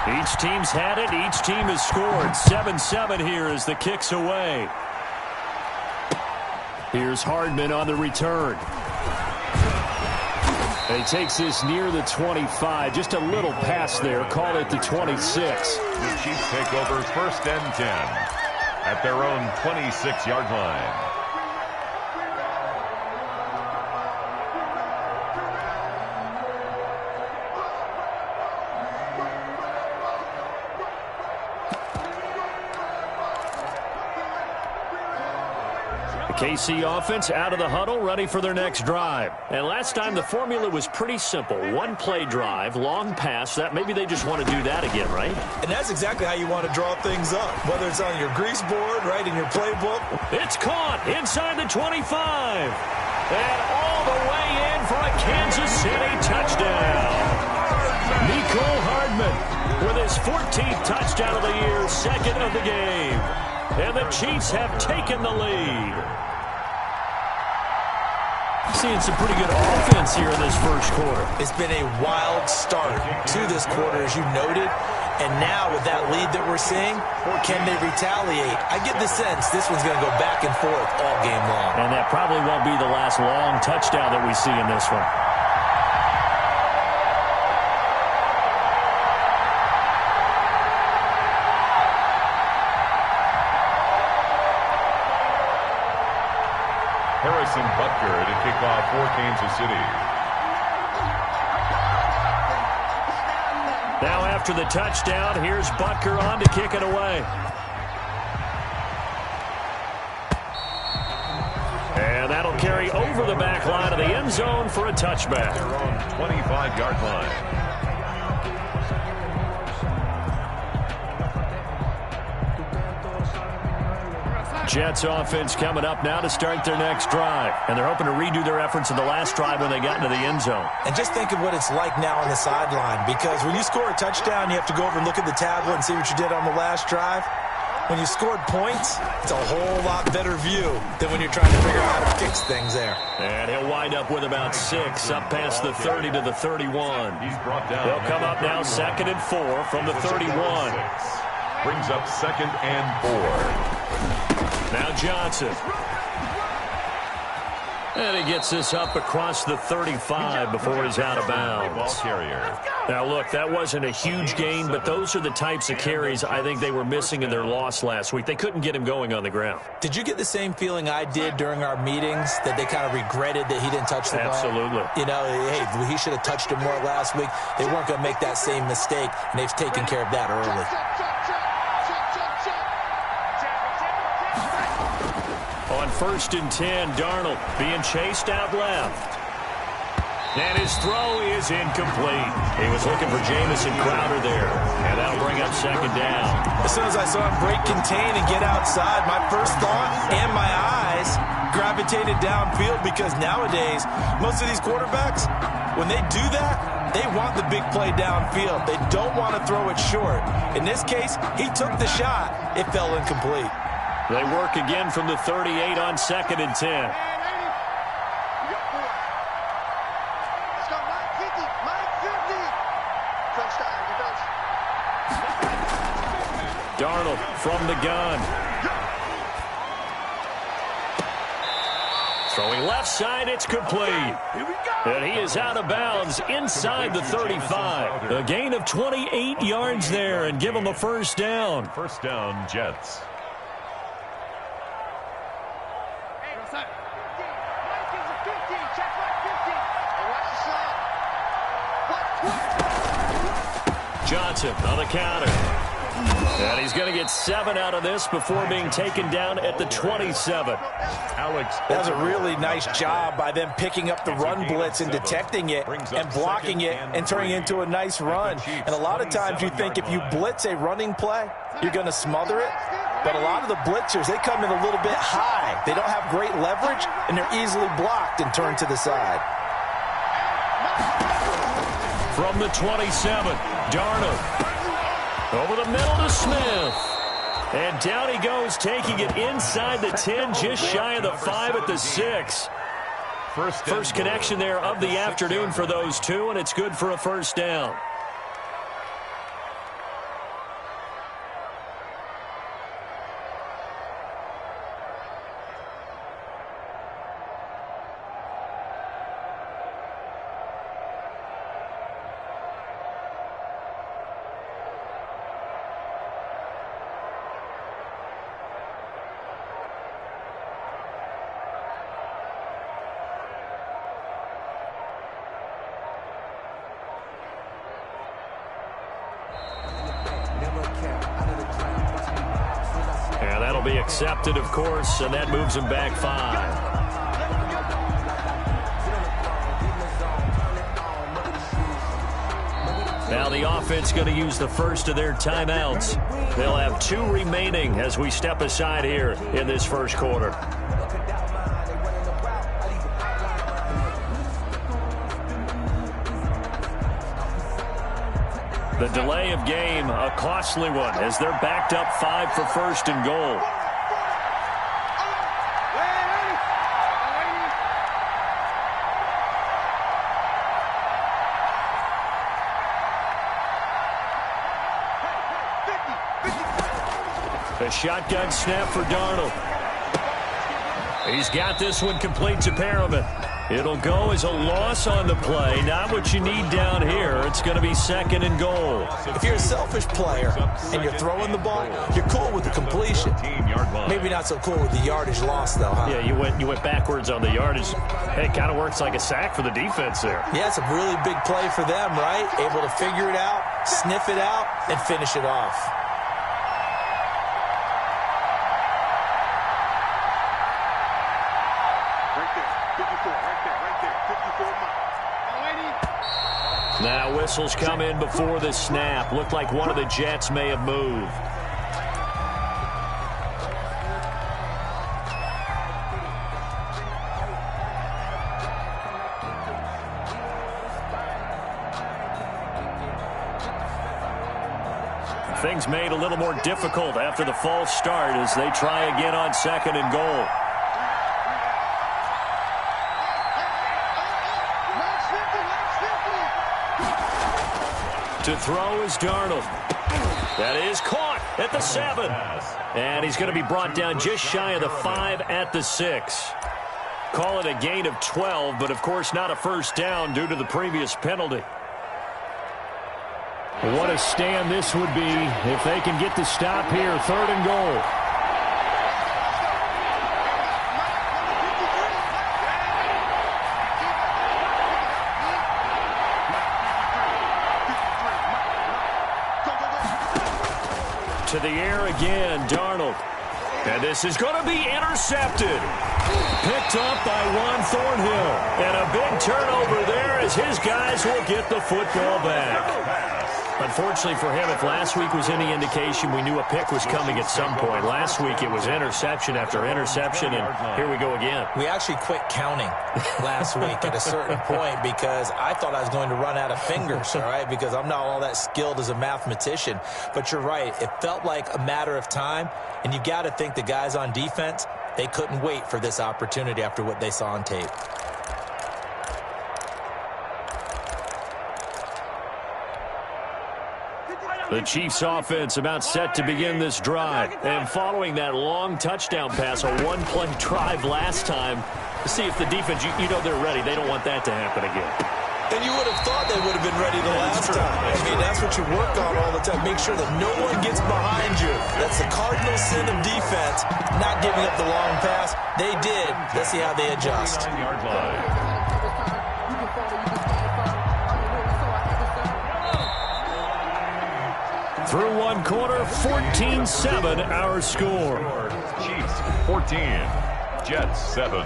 Each team's had it. Each team has scored. 7-7 here as the kick's away. Here's Hardman on the return. He takes this near the 25. Just a little pass there. Call it the 26. The Chiefs take over 1st and 10 at their own 26-yard line. KC offense out of the huddle, ready for their next drive. And last time the formula was pretty simple. One play drive, long pass. That maybe they just want to do that again, right? And that's exactly how you want to draw things up, whether it's on your grease board, right, in your playbook. It's caught inside the 25. And all the way in for a Kansas City touchdown. Mecole Hardman with his 14th touchdown of the year, 2nd of the game. And the Chiefs have taken the lead. Seeing some pretty good offense here in this first quarter. It's been a wild start to this quarter, as you noted. And now with that lead that we're seeing, can they retaliate? I get the sense this one's going to go back and forth all game long. And that probably won't be the last long touchdown that we see in this one. Harrison Butker to kick off for Kansas City. Now after the touchdown, here's Butker on to kick it away. And that'll carry over the back line of the end zone for a touchback. Their own 25-yard line. Jets offense coming up now to start their next drive. And they're hoping to redo their efforts in the last drive when they got into the end zone. And just think of what it's like now on the sideline, because when you score a touchdown, you have to go over and look at the tablet and see what you did on the last drive. When you scored points, it's a whole lot better view than when you're trying to figure out how to fix things there. And he'll wind up with about 6, up past the 30 to the 31. They'll come up now 2nd and 4 from the 31. Brings up 2nd and 4. Now Johnson. And he gets this up across the 35 before he's out of bounds. Now, look, that wasn't a huge gain, but those are the types of carries I think they were missing in their loss last week. They couldn't get him going on the ground. Did you get the same feeling I did during our meetings, that they kind of regretted that he didn't touch the ball? Absolutely. You know, hey, he should have touched it more last week. They weren't going to make that same mistake, and they've taken care of that early. On 1st and 10, Darnold being chased out left. And his throw is incomplete. He was looking for Jamison Crowder there. And that'll bring up 2nd down. As soon as I saw him break contain and get outside, my first thought and my eyes gravitated downfield, because nowadays, most of these quarterbacks, when they do that, they want the big play downfield. They don't want to throw it short. In this case, he took the shot. It fell incomplete. They work again from the 38 on 2nd and 10. Darnold from the gun. Throwing left side, it's complete. And he is out of bounds inside the 35. A gain of 28 yards there, and give him a 1st down. 1st down, Jets. Johnson on the counter. And he's going to get 7 out of this before being taken down at the 27. That was a really nice job by them picking up the run blitz and detecting it and blocking it and turning it into a nice run. And a lot of times you think if you blitz a running play, you're going to smother it. But a lot of the blitzers, they come in a little bit high. They don't have great leverage, and they're easily blocked and turned to the side. From the 27, Darnold. Over the middle to Smith. And down he goes, taking it inside the 10, just shy of the 5 at the 6. First connection there of the afternoon for those two, and it's good for a 1st down. And that'll be accepted, of course, and that moves him back 5. Now the offense going to use the first of their timeouts. They'll have 2 remaining as we step aside here in this first quarter. The delay of game, a costly one, as they're backed up 5 for first and goal. A shotgun snap for Darnold. He's got this one complete to Perriman. It'll go as a loss on the play. Not what you need down here. It's going to be second and goal. If you're a selfish player and you're throwing the ball, you're cool with the completion. Maybe not so cool with the yardage loss, though, huh? Yeah, you went backwards on the yardage. Hey, it kind of works like a sack for the defense there. Yeah, it's a really big play for them, right? Able to figure it out, sniff it out, and finish it off. Now whistles come in before the snap. Looked like one of the Jets may have moved. Things made a little more difficult after the false start as they try again on second and goal. To throw is Darnold. That is caught at the 7. And he's going to be brought down just shy of the 5 at the 6. Call it a gain of 12, but of course not a first down due to the previous penalty. What a stand this would be if they can get the stop here. 3rd and goal. To the air again, Darnold. And this is going to be intercepted. Picked up by Juan Thornhill. And a big turnover there as his guys will get the football back. Unfortunately for him, if last week was any indication, we knew a pick was coming at some point. Last week it was interception after interception, and here we go again. We actually quit counting last week at a certain point because I thought I was going to run out of fingers, all right, because I'm not all that skilled as a mathematician. But you're right. It felt like a matter of time, and you got to think the guys on defense, they couldn't wait for this opportunity after what they saw on tape. The Chiefs offense about set to begin this drive. And following that long touchdown pass, a one-play drive last time, to see if the defense, you know they're ready. They don't want that to happen again. And you would have thought they would have been ready the last time. I mean, that's what you work on all the time. Make sure that no one gets behind you. That's the cardinal sin of defense, not giving up the long pass. They did. Let's see how they adjust. Through one quarter, 14-7 our score. Chiefs 14, Jets 7.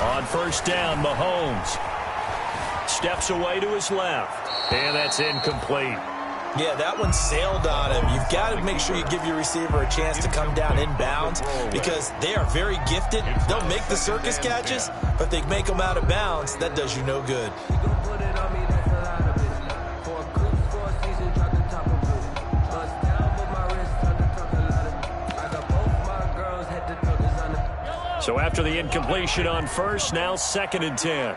On first down, Mahomes steps away to his left. And that's incomplete. Yeah, that one sailed on him. You've got to make sure you give your receiver a chance to come down inbounds because they are very gifted. They'll make the circus catches, but they make them out of bounds. That does you no good. So after the incompletion on first, now 2nd and 10.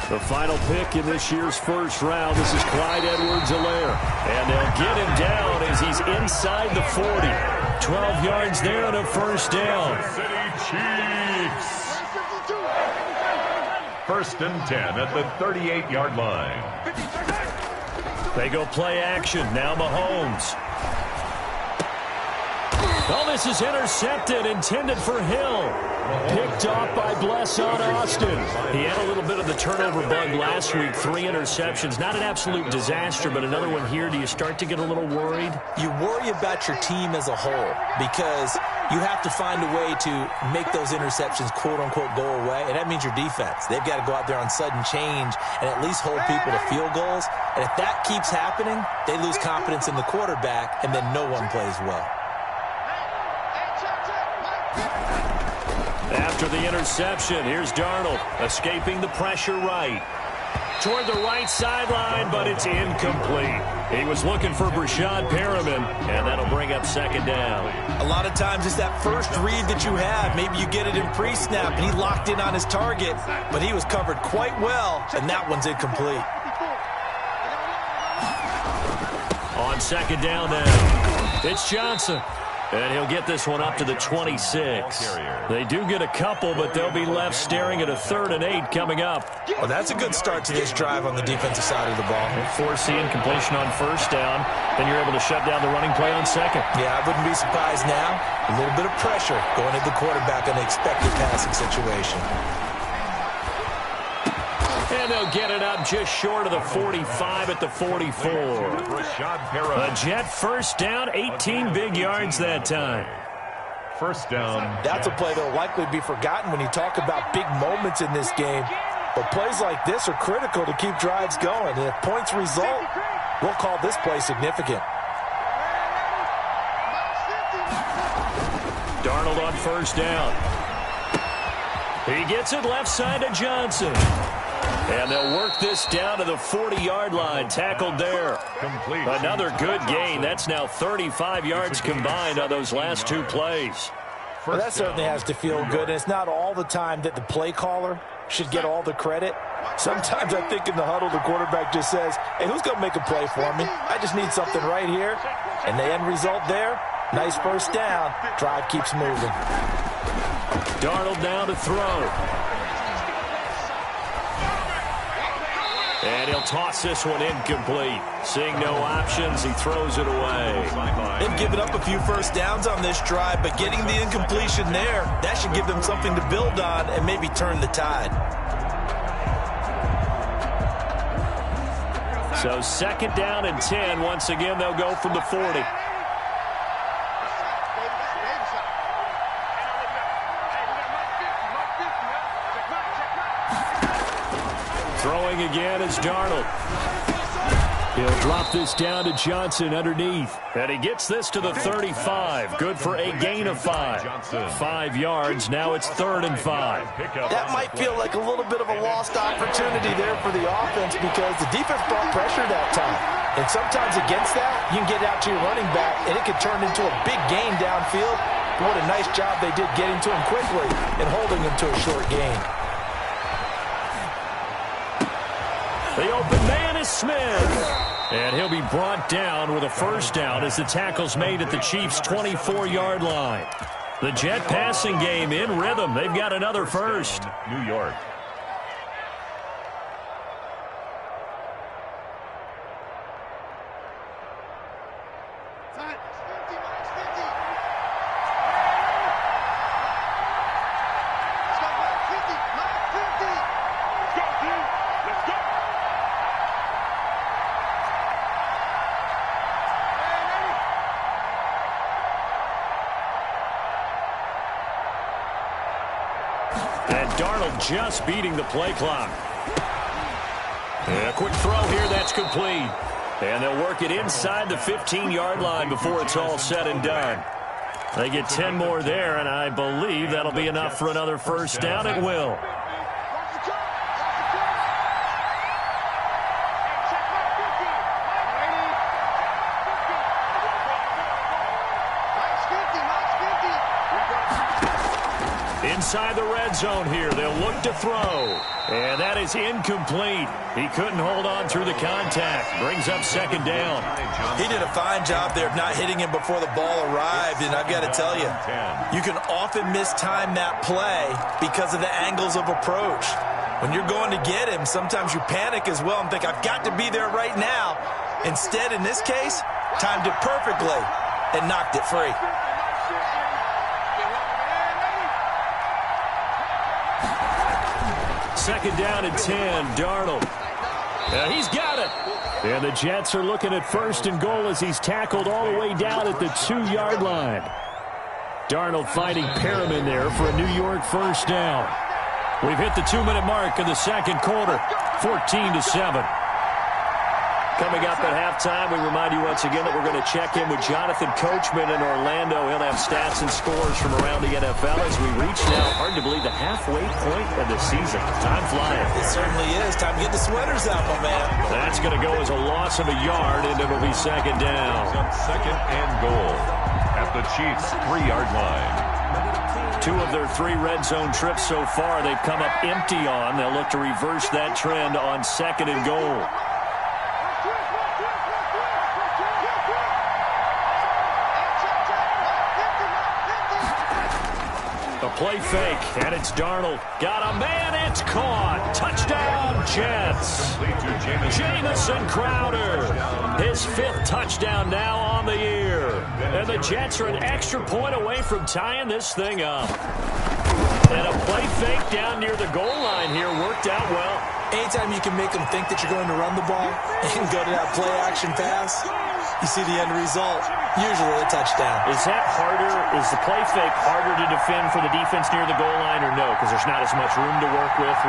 The final pick in this year's first round. This is Clyde Edwards-Helaire. And they'll get him down as he's inside the 40. 12 yards there and a first down. First and 10 at the 38-yard line. They go play action. Now Mahomes. Oh, this is intercepted, intended for Hill. Picked off by Blesson Austin. He had a little bit of the turnover bug last week. 3 interceptions. Not an absolute disaster, but another one here. Do you start to get a little worried? You worry about your team as a whole because you have to find a way to make those interceptions, quote-unquote, go away, and that means your defense. They've got to go out there on sudden change and at least hold people to field goals. And if that keeps happening, they lose confidence in the quarterback, and then no one plays well. After the interception, here's Darnold escaping the pressure right. Toward the right sideline, but it's incomplete. He was looking for Brashad Perriman, and that'll bring up second down. A lot of times it's that first read that you have. Maybe you get it in pre-snap, and he locked in on his target, but he was covered quite well, and that one's incomplete. On second down now, it's Johnson. And he'll get this one up to the 26. They do get a couple, but they'll be left staring at a 3rd and 8 coming up. Well, that's a good start to this drive on the defensive side of the ball. Force the incompletion on first down. Then you're able to shut down the running play on second. Yeah, I wouldn't be surprised now. A little bit of pressure going at the quarterback on the expected passing situation. And they'll get it up just short of the 45 at the 44. A Jet first down, 18 big yards that time. First down. That's a play that will likely be forgotten when you talk about big moments in this game. But plays like this are critical to keep drives going. And if points result, we'll call this play significant. Darnold on first down. He gets it left side to Johnson. And they'll work this down to the 40-yard line. Tackled there. Complete. Another good gain. That's now 35 yards combined on those last 2 plays. Well, that certainly has to feel good. And it's not all the time that the play caller should get all the credit. Sometimes I think in the huddle, the quarterback just says, hey, who's going to make a play for me? I just need something right here. And the end result there, nice first down. Drive keeps moving. Darnold now to throw. And he'll toss this one incomplete. Seeing no options, he throws it away. They've given up a few first downs on this drive, but getting the incompletion there, that should give them something to build on and maybe turn the tide. So second down and 10. Once again, they'll go from the 40. Throwing again is Darnold. He'll drop this down to Johnson underneath. And he gets this to the 35. Good for a gain of 5. 5 yards. Now it's 3rd and 5. That might feel like a little bit of a lost opportunity there for the offense because the defense brought pressure that time. And sometimes against that, you can get out to your running back, and it could turn into a big gain downfield. But what a nice job they did getting to him quickly and holding him to a short gain. The open man is Smith. And he'll be brought down with a first down as the tackle's made at the Chiefs' 24-yard line. The Jet passing game in rhythm. They've got another first. New York. And Darnold just beating the play clock. And a quick throw here, that's complete. And they'll work it inside the 15-yard line before it's all said and done. They get 10 more there, and I believe that'll be enough for another first down. It will. Inside the red zone here. They'll look to throw. And that is incomplete. He couldn't hold on through the contact. Brings up second down. He did a fine job there of not hitting him before the ball arrived. And I've got to tell you, you can often mistime that play because of the angles of approach. When you're going to get him, sometimes you panic as well and think, I've got to be there right now. Instead, in this case, timed it perfectly and knocked it free. Second down and 10, Darnold. He's got it. And the Jets are looking at first and goal as he's tackled all the way down at the 2-yard line. Darnold fighting Perriman there for a New York first down. We've hit the 2-minute mark of the second quarter, 14-7. Coming up at halftime, we remind you once again that we're going to check in with Jonathan Coachman in Orlando. He'll have stats and scores from around the NFL as we reach now, hard to believe, the halfway point of the season. Time flying. It certainly is. Time to get the sweaters out, my man. That's going to go as a loss of a yard, and it'll be second down. Second and goal at the Chiefs' 3-yard line. 2 of their 3 red zone trips so far they've come up empty on. They'll look to reverse that trend on second and goal. A play fake, and it's Darnold. Got a man, it's caught. Touchdown, Jets. Jamison Crowder, his 5th touchdown now on the year. And the Jets are an extra point away from tying this thing up. And a play fake down near the goal line here worked out well. Anytime you can make them think that you're going to run the ball and go to that play-action pass, you see the end result, usually a touchdown. Is that harder? Is the play fake harder to defend for the defense near the goal line or no? Because there's not as much room to work with?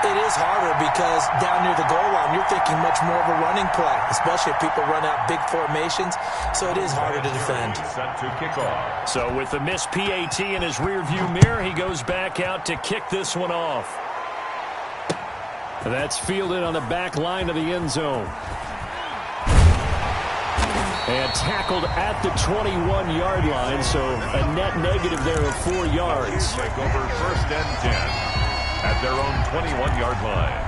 It is harder because down near the goal line, you're thinking much more of a running play, especially if people run out big formations. So it is harder to defend. Set to kick off. So with the missed PAT in his rearview mirror, he goes back out to kick this one off. That's fielded on the back line of the end zone. And tackled at the 21-yard line, so a net negative there of 4 yards. Take over first and 10 at their own 21-yard line.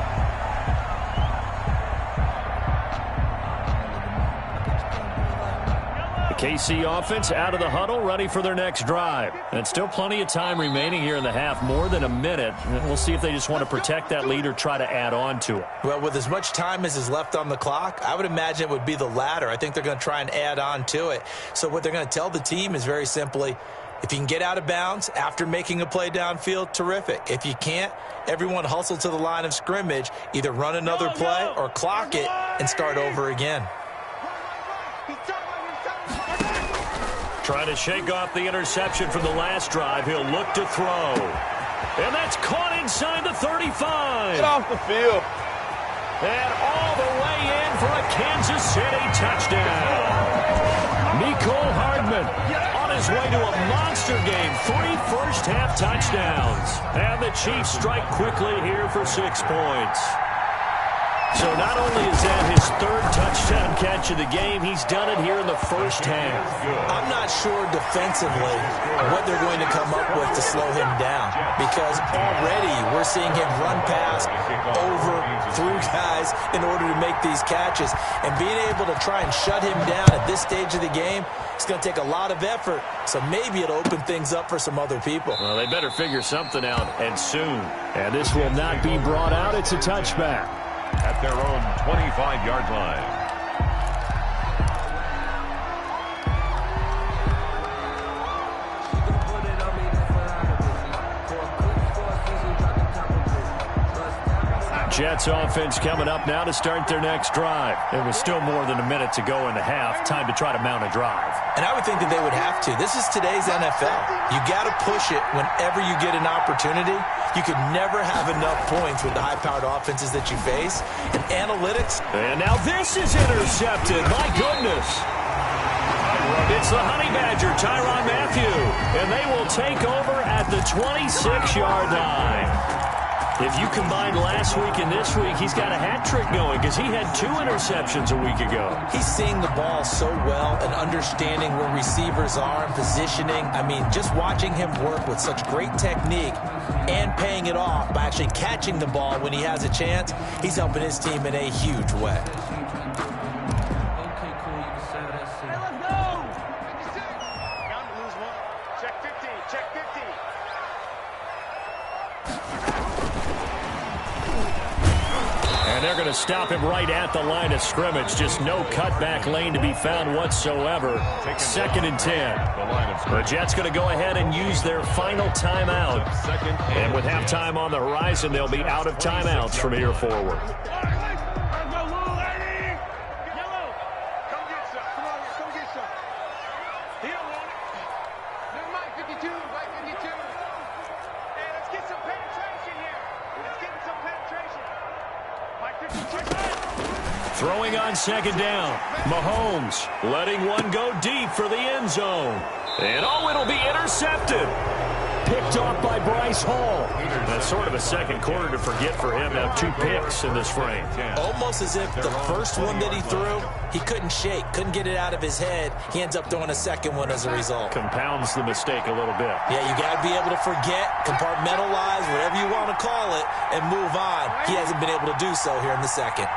The KC offense out of the huddle, ready for their next drive. And still plenty of time remaining here in the half, more than a minute. We'll see if they just want to protect that lead or try to add on to it. Well, with as much time as is left on the clock, I would imagine it would be the latter. I think they're going to try and add on to it. So what they're going to tell the team is very simply, if you can get out of bounds after making a play downfield, terrific. If you can't, everyone hustle to the line of scrimmage, either run another play or clock it and start over again. Trying to shake off the interception from the last drive. He'll look to throw. And that's caught inside the 35. Get off the field. And all the way in for a Kansas City touchdown. Nicole Hardman on his way to a monster game. 3 first-half touchdowns. And the Chiefs strike quickly here for 6 points. So not only is that his 3rd touchdown catch of the game, he's done it here in the first half. I'm not sure defensively what they're going to come up with to slow him down, because already we're seeing him run past, over, through guys in order to make these catches. And being able to try and shut him down at this stage of the game, it's going to take a lot of effort. So maybe it'll open things up for some other people. Well, they better figure something out, and soon. And this will not be brought out. It's a touchback. At their own 25-yard line. Jets offense coming up now to start their next drive. There was still more than a minute to go in the half. Time to try to mount a drive. And I would think that they would have to. This is today's NFL. You got to push it whenever you get an opportunity. You could never have enough points with the high-powered offenses that you face. And analytics. And now this is intercepted. My goodness. It's the Honey Badger, Tyrann Mathieu. And they will take over at the 26-yard line. If you combine last week and this week, he's got a hat trick going because he had 2 interceptions a week ago. He's seeing the ball so well and understanding where receivers are and positioning. I mean, just watching him work with such great technique and paying it off by actually catching the ball when he has a chance, he's helping his team in a huge way. And they're going to stop him right at the line of scrimmage. Just no cutback lane to be found whatsoever. 2nd and 10. The Jets going to go ahead and use their final timeout. And with halftime on the horizon, they'll be out of timeouts from here forward. Throwing on 2nd down. Mahomes letting one go deep for the end zone. And it'll be intercepted. Picked off by Bryce Hall. That's sort of a second quarter to forget for him. Now 2 picks in this frame. Almost as if the first one that he threw, he couldn't shake, couldn't get it out of his head. He ends up throwing a second one as a result. Compounds the mistake a little bit. Yeah, you got to be able to forget, compartmentalize, whatever you want to call it, and move on. He hasn't been able to do so here in the second.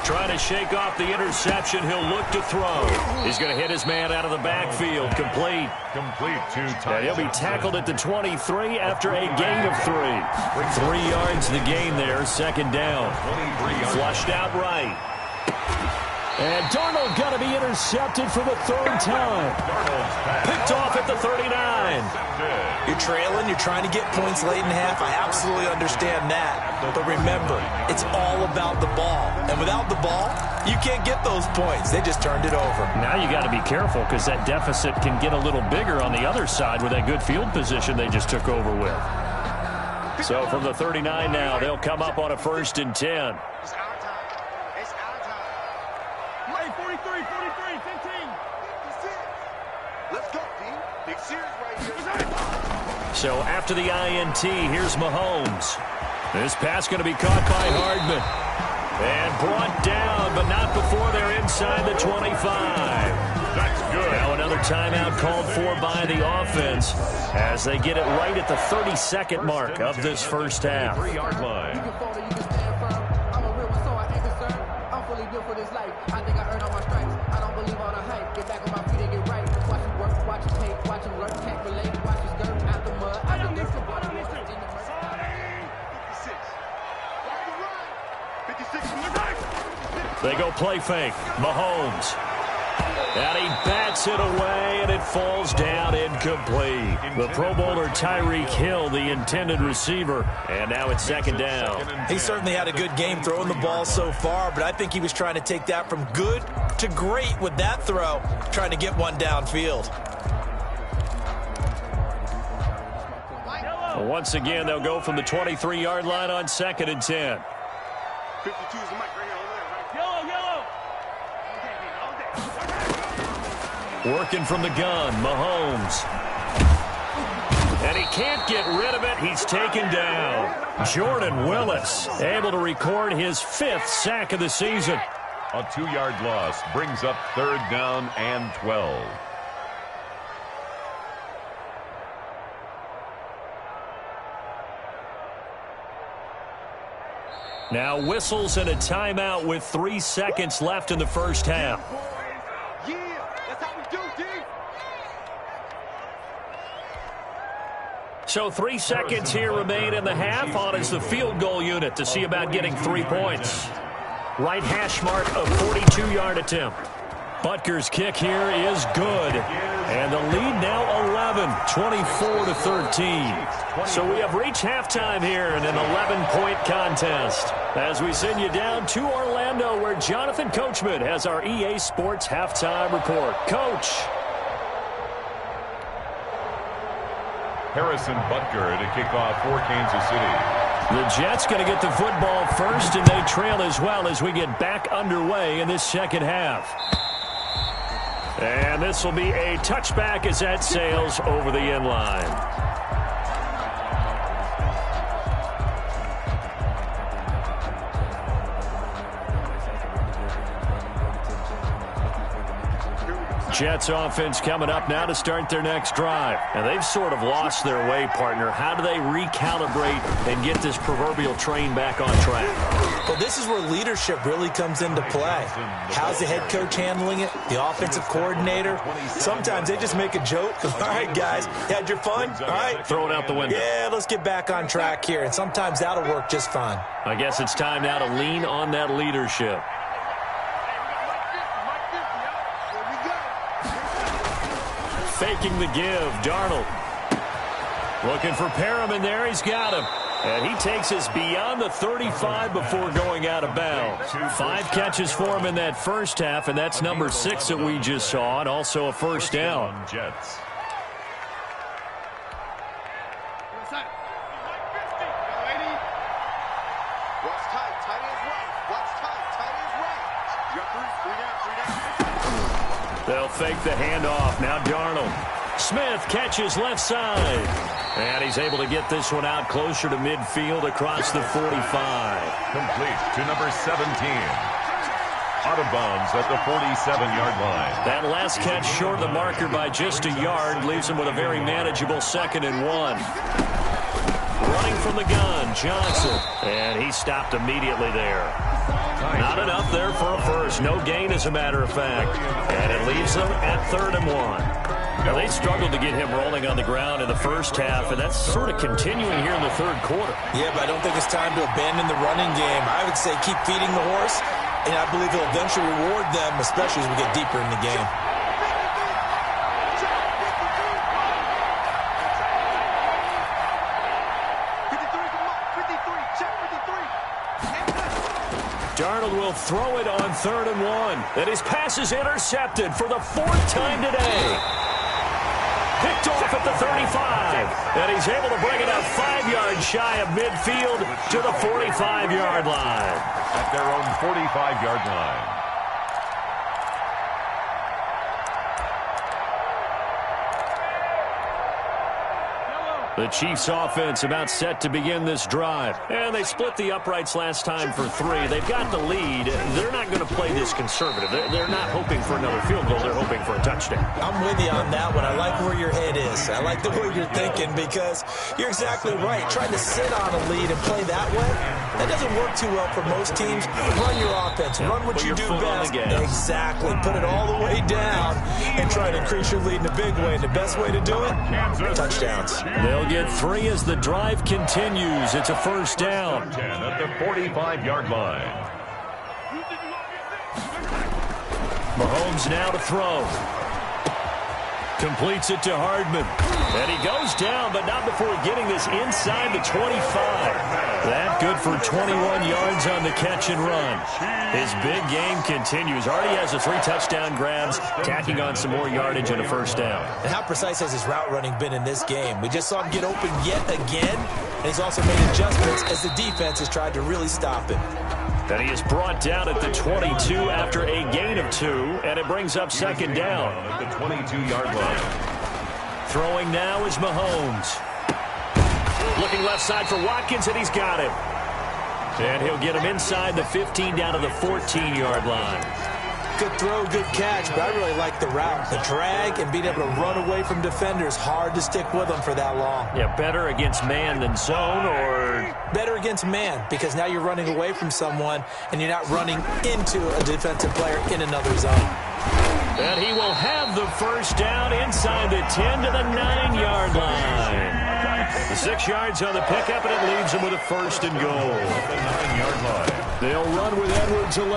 Trying to shake off the interception. He'll look to throw. He's going to hit his man out of the backfield. Complete. Complete to And he'll be tackled at the 23 after a gain of 3. 3 yards the gain there. 2nd down. Flushed out right. And Darnold going to be intercepted for the 3rd time. Picked off at the 39. You're trailing, you're trying to get points late in half. I absolutely understand that. But remember, it's all about the ball. And without the ball, you can't get those points. They just turned it over. Now you got to be careful because that deficit can get a little bigger on the other side with that good field position they just took over with. So from the 39 now, they'll come up on a 1st and 10. So after the INT, here's Mahomes. This pass going to be caught by Hardman. And brought down, but not before they're inside the 25. That's good. Now another timeout called for by the offense as they get it right at the 32nd mark of this first half. 3-yard line. They go play fake. Mahomes. And he bats it away, and it falls down incomplete. The Pro Bowler Tyreek Hill, the intended receiver. And now it's 2nd down. He certainly had a good game throwing the ball so far, but I think he was trying to take that from good to great with that throw, trying to get one downfield. Once again, they'll go from the 23-yard line on 2nd and 10. 52 is the mic right here. Working from the gun, Mahomes. And he can't get rid of it. He's taken down. Jordan Willis able to record his 5th sack of the season. A 2-yard loss brings up 3rd down and 12. Now whistles and a timeout with 3 seconds left in the first half. So 3 seconds here remain in the half. On is the field goal unit to see about getting 3 points. Right hash mark of 42-yard attempt. Butker's kick here is good. And the lead now 11, 24-13. So we have reached halftime here in an 11-point contest. As we send you down to Orlando, where Jonathan Coachman has our EA Sports halftime report. Coach. Harrison Butker to kick off for Kansas City. The Jets going to get the football first, and they trail as well as we get back underway in this second half. And this will be a touchback as that sails over the end line. Jets offense coming up now to start their next drive. And they've sort of lost their way, partner. How do they recalibrate and get this proverbial train back on track? Well, this is where leadership really comes into play. How's the head coach handling it? The offensive coordinator? Sometimes they just make a joke. All right, guys, you had your fun? All right. Throw it out the window. Yeah, let's get back on track here. And sometimes that'll work just fine. I guess it's time now to lean on that leadership. Faking the give, Darnold. Looking for Perriman there, he's got him. And he takes us beyond the 35 before going out of bounds. 5 catches for him in that first half, and that's number 6 that we just saw, and also a first down. Jets. They'll fake the handoff. Now Darnold. Smith catches left side. And he's able to get this one out closer to midfield across the 45. Complete to number 17. Out of bounds at the 47-yard line. That last catch short of the marker by just a yard leaves him with a very manageable 2nd and 1. Running from the gun, Johnson. And he stopped immediately there. Not enough there for a first. No gain, as a matter of fact. And it leaves them at 3rd and 1. Now, they struggled to get him rolling on the ground in the first half, and that's sort of continuing here in the 3rd quarter. Yeah, but I don't think it's time to abandon the running game. I would say keep feeding the horse, and I believe he'll eventually reward them, especially as we get deeper in the game. Darnold will throw it on 3rd and 1. And his pass is intercepted for the 4th time today. Picked off at the 35. And he's able to bring it up 5 yards shy of midfield to the 45-yard line. At their own 45-yard line. The Chiefs offense about set to begin this drive. And they split the uprights last time for 3. They've got the lead. They're not going to play this conservative. They're not hoping for another field goal. They're hoping for a touchdown. I'm with you on that one. I like where your head is. I like the way you're thinking because you're exactly right. Trying to sit on a lead and play that way, that doesn't work too well for most teams. Run your offense. Run what you do best. Exactly. Put it all the way down and try to increase your lead in a big way. And the best way to do it, touchdowns. They'll get 3 as the drive continues. It's a first down. 10 at the 45-yard line. Mahomes now to throw. Completes it to Hardman. And he goes down, but not before getting this inside the 25. That good for 21 yards on the catch and run. His big game continues. Already has the 3 touchdown grabs, tacking on some more yardage and a first down. And how precise has his route running been in this game? We just saw him get open yet again, and he's also made adjustments as the defense has tried to really stop him. And he is brought down at the 22 after a gain of 2, and it brings up 2nd down. At the 22-yard line. Throwing now is Mahomes. Looking left side for Watkins, and he's got him. And he'll get him inside the 15 down to the 14-yard line. Good throw, good catch, but I really like the route. The drag and being able to run away from defenders, hard to stick with them for that long. Yeah, better against man than zone, or? Better against man, because now you're running away from someone and you're not running into a defensive player in another zone. And he will have the first down inside the 10 to the 9-yard line. The 6 yards on the pickup, and it leaves him with a 1st and goal. At the 9-yard line. They'll run with Edwards 11.